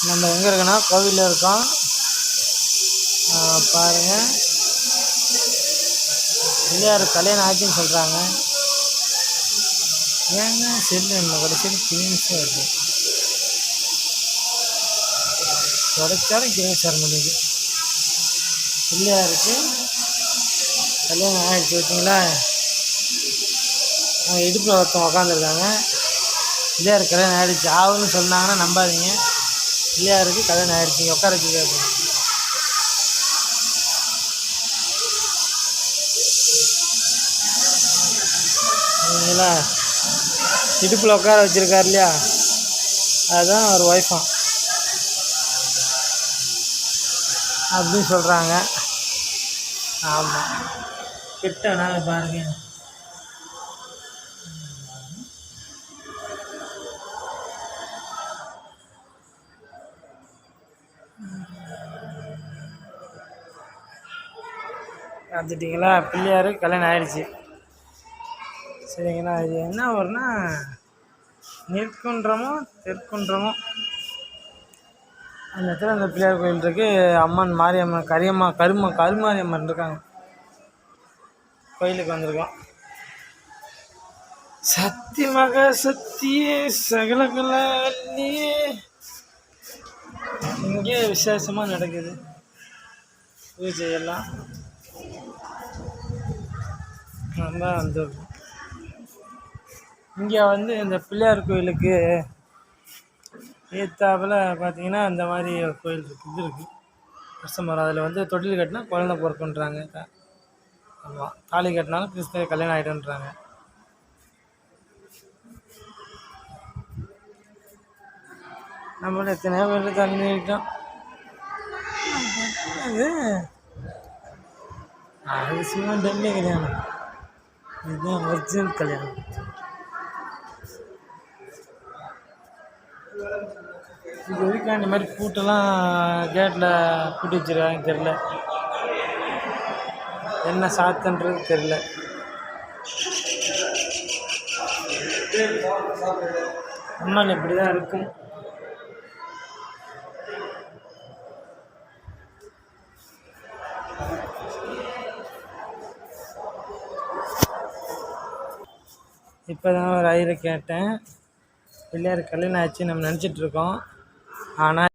நம்ம எங்கே இருக்கோன்னா கோவிலில் இருக்கோம். பாருங்கள், பிள்ளையார் கல்யாணம் ஆச்சுன்னு சொல்கிறாங்க. ஏங்க செல்லு நம்ம கடைசியில் கிளீன்ஸாக இருக்குது, தொடச்சாலும் கிளீன்ஸ் வர முடியுது. பிள்ளையாருக்கு கல்யாணம் ஆகிடுச்சு வச்சிங்களா. இடுப்பில் ஒருத்தன் உக்காந்துருக்காங்க. பிள்ளையாருக்கு கல்யாணம் ஆகிடுச்சு ஆகுன்னு சொன்னாங்கன்னா நம்பாதீங்க. பிள்ளையாருக்கு கல்யாணம் ஆகிடுச்சிங்க, உட்கார வச்சுருக்காரு. சரிங்களா, இடுப்பில் உட்கார வச்சுருக்காரு இல்லையா, அதுதான் அவர் ஒய்ஃபா அப்படின்னு சொல்கிறாங்க. ஆமாம், கிட்ட நாங்கள் பாருங்க. பார்த்துட்டிங்களா, பிள்ளையாருக்கு கல்யாணம் ஆகிடுச்சு. சரிங்களா, இது என்ன வரும்னா நெற்குன்றமோ தெற்குன்றமோ அந்த இடத்துல அந்த பிள்ளையார் கோயில் இருக்குது. அம்மன் மாரியம்மன் கருமாரியம்மன் இருக்காங்க. கோயிலுக்கு வந்திருக்கோம். சக்தி மகா சக்தியே சகலகலாவல்லியே. இங்கே விசேஷமாக நடக்குது பூஜையெல்லாம். நம்ம வந்துருக்கோம். இங்கே வந்து இந்த பிள்ளையார் கோயிலுக்கு ஏத்தாப்பில் பார்த்தீங்கன்னா இந்த மாதிரி கோயில் இருக்குது, இது இருக்குது கிருஷ்ணமரம். அதில் வந்து தொட்டில் கட்டினா குழந்தை பிறக்குன்றாங்க. ஆமாம், தாலி கட்டினாலும் கிறிஸ்தவ கல்யாணம் ஆகிடுன்றாங்க. நம்மளோட எத்தனையோ பேர் தள்ளிட்டோம். அது சும்மா டெல்லி கல்யாணம், இதுதான் ஒரிஜினல் கல்யாணம். இது வரைக்கும் இந்த மாதிரி பூட்டெல்லாம் கேட்டில் பூட்டி வச்சுருக்காங்க, தெரில என்ன சாத்துன்றது தெரில. அம்மாள் இப்படி தான் இருக்கும். இப்போ தான் ஒரு ஐயரை கேட்டேன், பிள்ளையார் கல்யாணம் ஆச்சு நம்ம நினச்சிட்ருக்கோம். ஆனால்